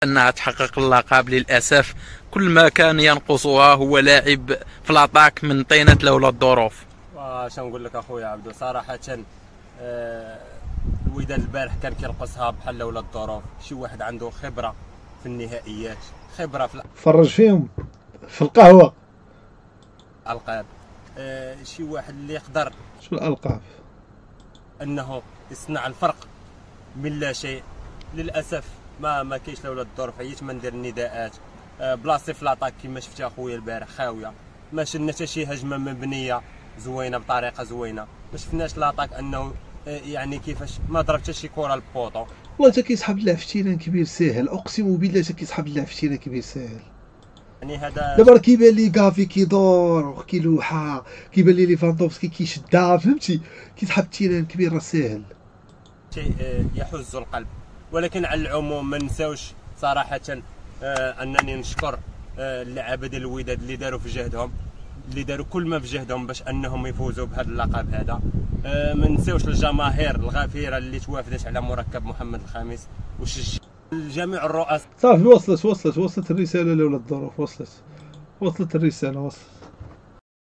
أنها تحقق اللقب. للأسف كل ما كان ينقصها هو لاعب في الاتاك من طينة لولا الظروف. واش نقول لك اخويا عبدو، صراحه الوداد البارح كان كينقصها بحال لولا الظروف. شي واحد عنده خبره في النهائيات، خبره في فرج فيهم في القهوه الالقاب. شي واحد اللي يقدر شو الالقاب انه يصنع الفرق من لا شيء. للاسف ما كاينش لولا الظروف. عييت ما ندير النداءات. بلاصتي في لاطاك كما شفتي اخويا البارح خاويه، ما شفنا حتى شي هجمه مبنيه زوينه بطريقه زوينه. ما شفناش لاطاك انه يعني كيفاش ما ضرب حتى شي كره للبوطو. والله تا كيسحب اللعب في تيران كبير ساهل، اقسم بالله تا كيسحب اللعب في تيران كبير ساهل. يعني هذا دابا راه كيبان لي كافي كيدور وكيلوحها، كيبان لي ليفاندوفسكي كيشدها، فهمتي؟ كيسحب تيران كبير راه ساهل. شيء يحز القلب. ولكن على العموم ما نساوش صراحه انني نشكر اللعابه ديال الوداد اللي داروا في جهدهم، اللي داروا كل ما في جهدهم باش انهم يفوزوا بهذا اللقب هذا. ما نساوش الجماهير الغفيره اللي توافدت على مركب محمد الخامس وشجع جميع الرؤساء. صافي وصلت الرساله لولا الظروف، وصلت الرساله.